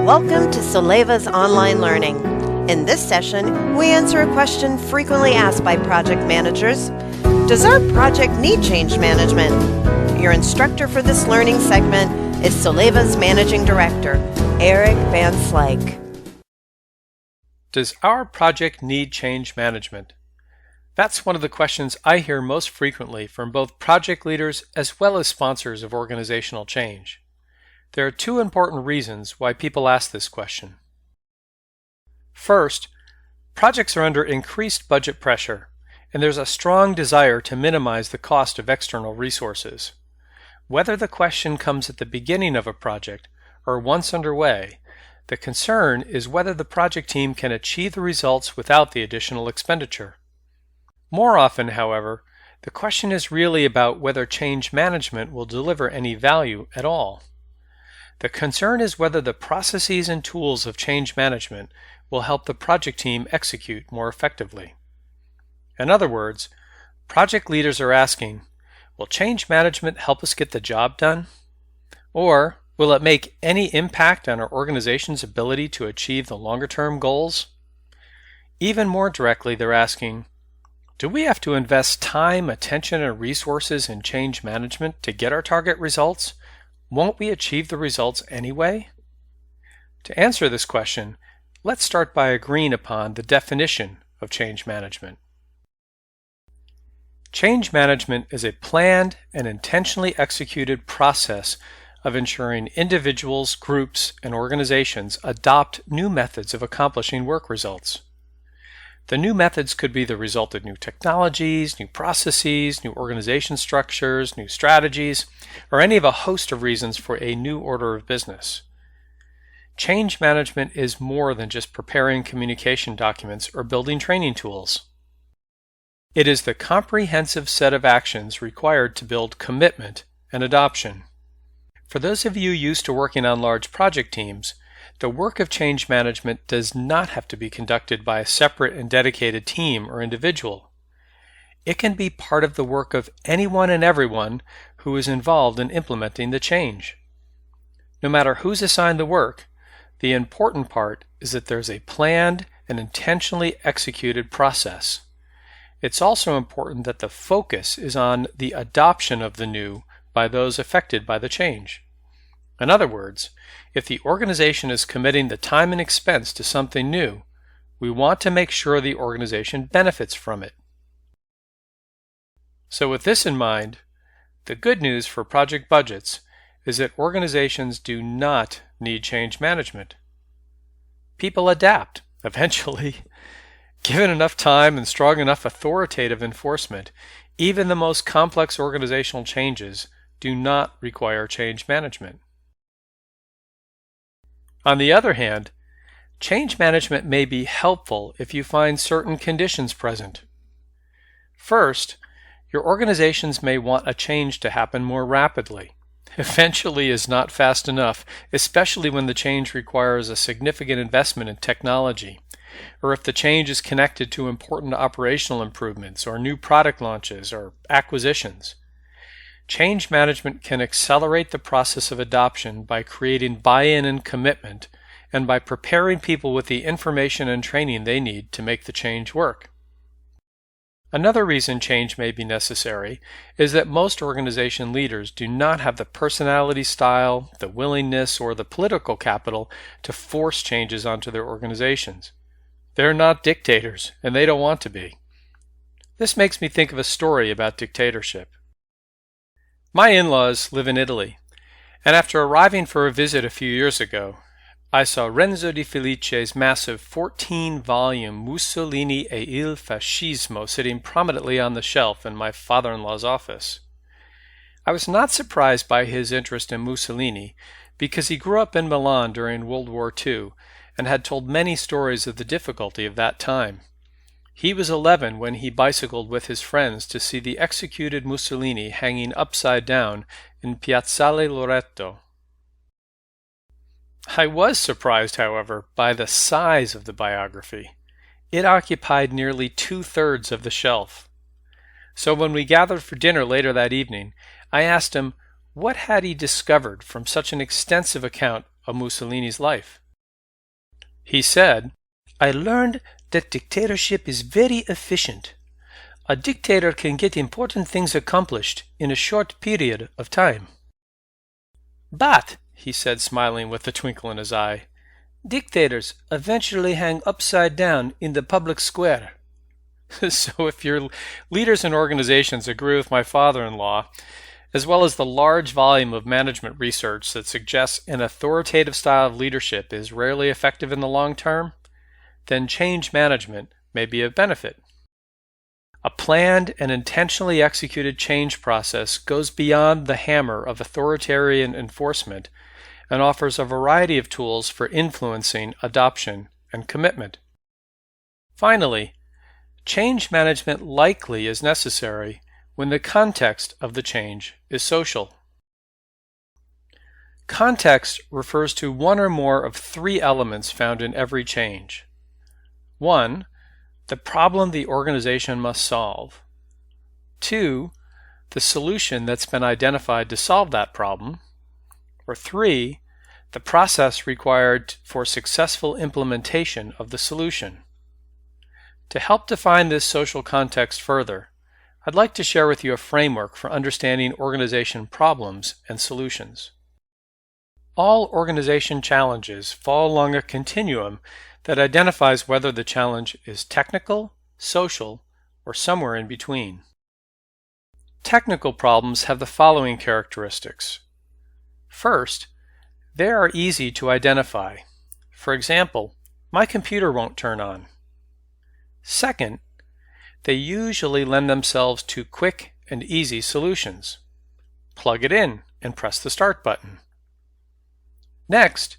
Welcome to Soleva's Online Learning. In this session, we answer a question frequently asked by project managers. Does our project need change management? Your instructor for this learning segment is Soleva's Managing Director, Eric Van Slyke. Does our project need change management? That's one of the questions I hear most frequently from both project leaders as well as sponsors of organizational change. There are two important reasons why people ask this question. First, projects are under increased budget pressure, and there's a strong desire to minimize the cost of external resources. Whether the question comes at the beginning of a project or once underway, the concern is whether the project team can achieve the results without the additional expenditure. More often, however, the question is really about whether change management will deliver any value at all. The concern is whether the processes and tools of change management will help the project team execute more effectively. In other words, project leaders are asking, will change management help us get the job done? Or will it make any impact on our organization's ability to achieve the longer-term goals? Even more directly, they're asking, do we have to invest time, attention, and resources in change management to get our target results? Won't we achieve the results anyway? To answer this question, let's start by agreeing upon the definition of change management. Change management is a planned and intentionally executed process of ensuring individuals, groups, and organizations adopt new methods of accomplishing work results. The new methods could be the result of new technologies, new processes, new organization structures, new strategies, or any of a host of reasons for a new order of business. Change management is more than just preparing communication documents or building training tools. It is the comprehensive set of actions required to build commitment and adoption. For those of you used to working on large project teams, the work of change management does not have to be conducted by a separate and dedicated team or individual. It can be part of the work of anyone and everyone who is involved in implementing the change. No matter who's assigned the work, the important part is that there's a planned and intentionally executed process. It's also important that the focus is on the adoption of the new by those affected by the change. In other words, if the organization is committing the time and expense to something new, we want to make sure the organization benefits from it. So with this in mind, the good news for project budgets is that organizations do not need change management. People adapt, eventually. Given enough time and strong enough authoritative enforcement, even the most complex organizational changes do not require change management. On the other hand, change management may be helpful if you find certain conditions present. First, your organizations may want a change to happen more rapidly. Eventually is not fast enough, especially when the change requires a significant investment in technology, or if the change is connected to important operational improvements or new product launches or acquisitions. Change management can accelerate the process of adoption by creating buy-in and commitment, and by preparing people with the information and training they need to make the change work. Another reason change may be necessary is that most organization leaders do not have the personality style, the willingness, or the political capital to force changes onto their organizations. They're not dictators, and they don't want to be. This makes me think of a story about dictatorship. My in-laws live in Italy, and after arriving for a visit a few years ago, I saw Renzo Di Felice's massive 14-volume Mussolini e il Fascismo sitting prominently on the shelf in my father-in-law's office. I was not surprised by his interest in Mussolini because he grew up in Milan during World War II and had told many stories of the difficulty of that time. He was 11 when he bicycled with his friends to see the executed Mussolini hanging upside down in Piazzale Loreto. I was surprised, however, by the size of the biography. It occupied nearly 2/3 of the shelf. So when we gathered for dinner later that evening, I asked him what had he discovered from such an extensive account of Mussolini's life. He said, "I learned that dictatorship is very efficient. A dictator can get important things accomplished in a short period of time." "But," he said, smiling with a twinkle in his eye, "dictators eventually hang upside down in the public square." So if your leaders and organizations agree with my father-in-law, as well as the large volume of management research that suggests an authoritative style of leadership is rarely effective in the long term, then change management may be of benefit. A planned and intentionally executed change process goes beyond the hammer of authoritarian enforcement and offers a variety of tools for influencing adoption and commitment. Finally, change management likely is necessary when the context of the change is social. Context refers to one or more of three elements found in every change. 1. The problem the organization must solve. 2. The solution that's been identified to solve that problem. Or 3. The process required for successful implementation of the solution. To help define this social context further, I'd like to share with you a framework for understanding organization problems and solutions. All organization challenges fall along a continuum that identifies whether the challenge is technical, social, or somewhere in between. Technical problems have the following characteristics. First, they are easy to identify. For example, my computer won't turn on. Second, they usually lend themselves to quick and easy solutions. Plug it in and press the start button. Next,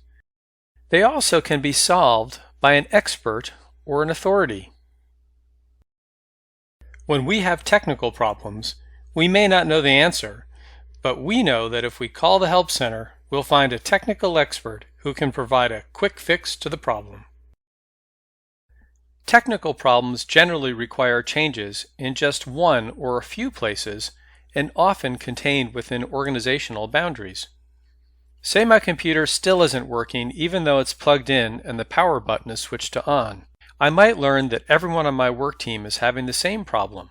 they also can be solved by an expert or an authority. When we have technical problems, we may not know the answer, but we know that if we call the help center, we'll find a technical expert who can provide a quick fix to the problem. Technical problems generally require changes in just one or a few places and often contained within organizational boundaries. Say my computer still isn't working even though it's plugged in and the power button is switched to on. I might learn that everyone on my work team is having the same problem.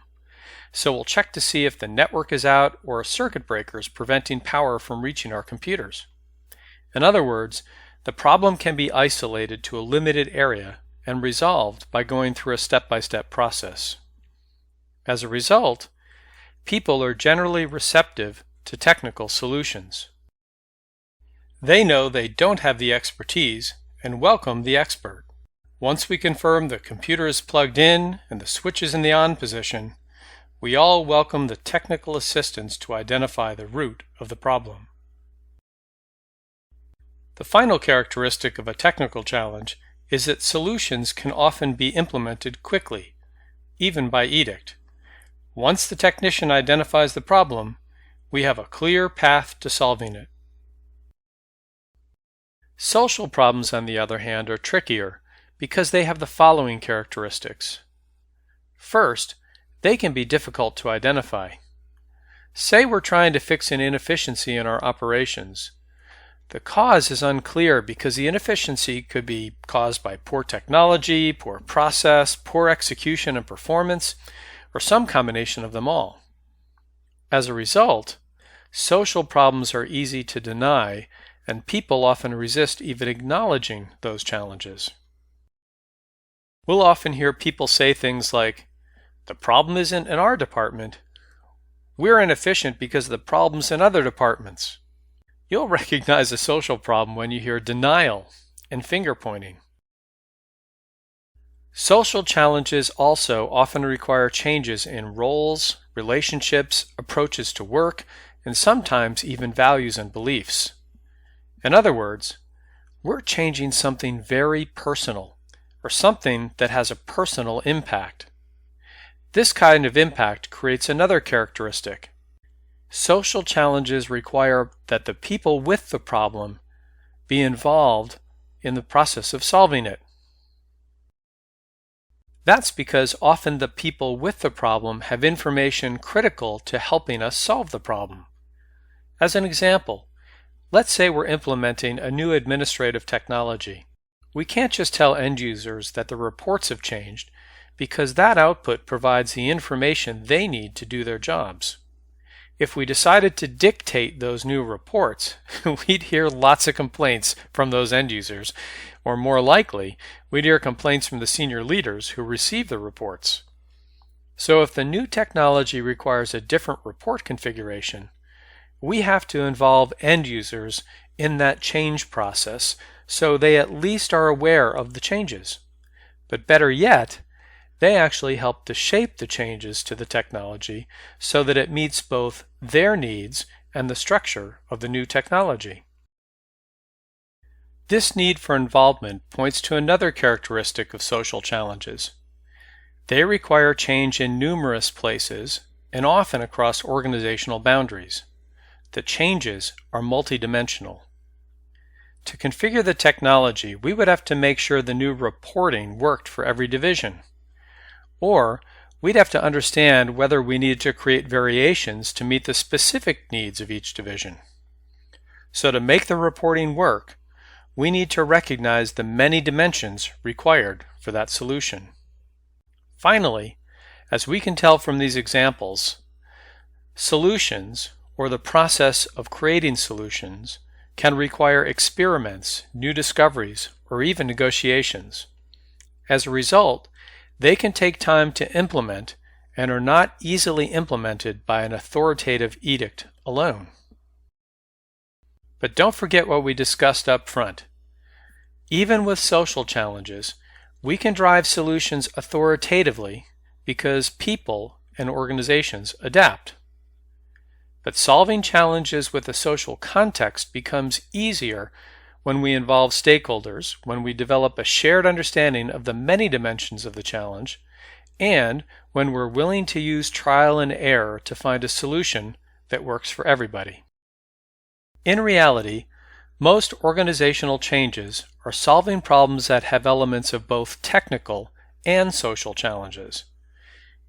So we'll check to see if the network is out or a circuit breaker is preventing power from reaching our computers. In other words, the problem can be isolated to a limited area and resolved by going through a step-by-step process. As a result, people are generally receptive to technical solutions. They know they don't have the expertise and welcome the expert. Once we confirm the computer is plugged in and the switch is in the on position, we all welcome the technical assistance to identify the root of the problem. The final characteristic of a technical challenge is that solutions can often be implemented quickly, even by edict. Once the technician identifies the problem, we have a clear path to solving it. Social problems, on the other hand, are trickier because they have the following characteristics. First, they can be difficult to identify. Say we're trying to fix an inefficiency in our operations. The cause is unclear because the inefficiency could be caused by poor technology, poor process, poor execution and performance, or some combination of them all. As a result, social problems are easy to deny, and people often resist even acknowledging those challenges. We'll often hear people say things like, "The problem isn't in our department. We're inefficient because the problem's in other departments." You'll recognize a social problem when you hear denial and finger pointing. Social challenges also often require changes in roles, relationships, approaches to work, and sometimes even values and beliefs. In other words, we're changing something very personal, or something that has a personal impact. This kind of impact creates another characteristic. Social challenges require that the people with the problem be involved in the process of solving it. That's because often the people with the problem have information critical to helping us solve the problem. As an example, let's say we're implementing a new administrative technology. We can't just tell end users that the reports have changed, because that output provides the information they need to do their jobs. If we decided to dictate those new reports, we'd hear lots of complaints from those end users, or more likely, we'd hear complaints from the senior leaders who receive the reports. So if the new technology requires a different report configuration, we have to involve end users in that change process so they at least are aware of the changes. But better yet, they actually help to shape the changes to the technology so that it meets both their needs and the structure of the new technology. This need for involvement points to another characteristic of social challenges. They require change in numerous places and often across organizational boundaries. The changes are multidimensional. To configure the technology, we would have to make sure the new reporting worked for every division. Or we'd have to understand whether we needed to create variations to meet the specific needs of each division. So to make the reporting work, we need to recognize the many dimensions required for that solution. Finally, as we can tell from these examples, solutions, or the process of creating solutions, can require experiments, new discoveries, or even negotiations. As a result, they can take time to implement and are not easily implemented by an authoritative edict alone. But don't forget what we discussed up front. Even with social challenges, we can drive solutions authoritatively because people and organizations adapt. But solving challenges with a social context becomes easier when we involve stakeholders, when we develop a shared understanding of the many dimensions of the challenge, and when we're willing to use trial and error to find a solution that works for everybody. In reality, most organizational changes are solving problems that have elements of both technical and social challenges.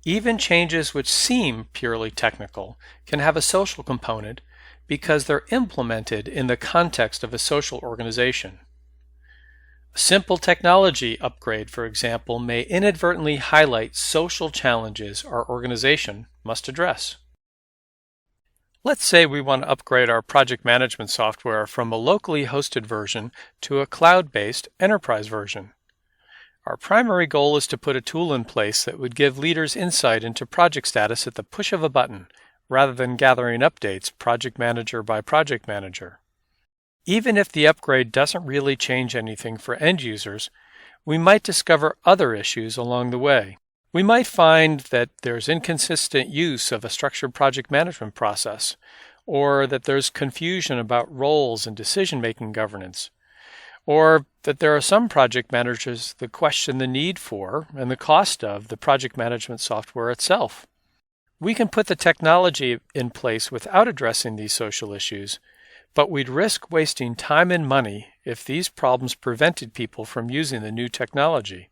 Even changes which seem purely technical can have a social component because they're implemented in the context of a social organization. A simple technology upgrade, for example, may inadvertently highlight social challenges our organization must address. Let's say we want to upgrade our project management software from a locally hosted version to a cloud-based enterprise version. Our primary goal is to put a tool in place that would give leaders insight into project status at the push of a button, rather than gathering updates project manager by project manager. Even if the upgrade doesn't really change anything for end users, we might discover other issues along the way. We might find that there's inconsistent use of a structured project management process, or that there's confusion about roles and decision-making governance, or that there are some project managers that question the need for and the cost of the project management software itself. We can put the technology in place without addressing these social issues, but we'd risk wasting time and money if these problems prevented people from using the new technology,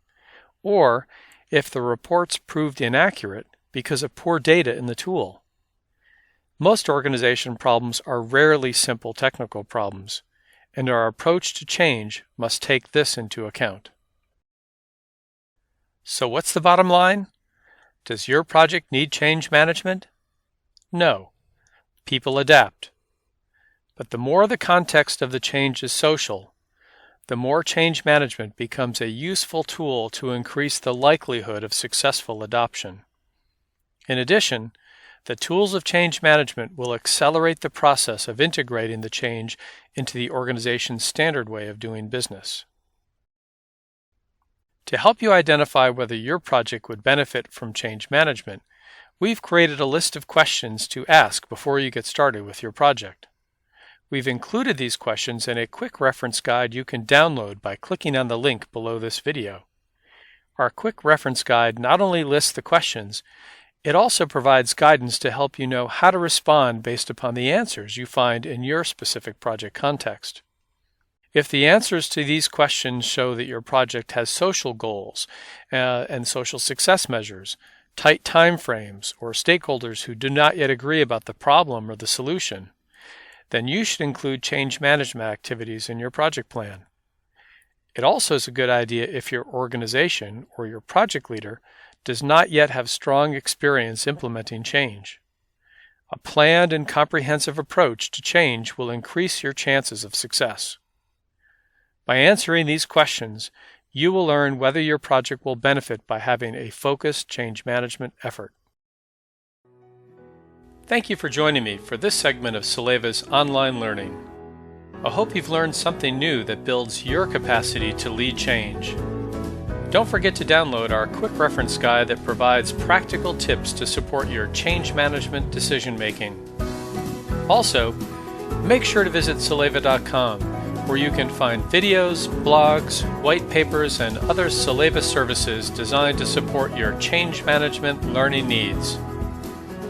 or if the reports proved inaccurate because of poor data in the tool. Most organization problems are rarely simple technical problems, and our approach to change must take this into account. So what's the bottom line? Does your project need change management? No. People adapt. But the more the context of the change is social, the more change management becomes a useful tool to increase the likelihood of successful adoption. In addition, the tools of change management will accelerate the process of integrating the change into the organization's standard way of doing business. To help you identify whether your project would benefit from change management, we've created a list of questions to ask before you get started with your project. We've included these questions in a quick reference guide you can download by clicking on the link below this video. Our quick reference guide not only lists the questions, it also provides guidance to help you know how to respond based upon the answers you find in your specific project context. If the answers to these questions show that your project has social goals and social success measures, tight timeframes, or stakeholders who do not yet agree about the problem or the solution, then you should include change management activities in your project plan. It also is a good idea if your organization or your project leader does not yet have strong experience implementing change. A planned and comprehensive approach to change will increase your chances of success. By answering these questions, you will learn whether your project will benefit by having a focused change management effort. Thank you for joining me for this segment of Solevas Online Learning. I hope you've learned something new that builds your capacity to lead change. Don't forget to download our quick reference guide that provides practical tips to support your change management decision making. Also, make sure to visit Soleva.com, where you can find videos, blogs, white papers, and other Soleva services designed to support your change management learning needs.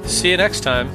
See you next time.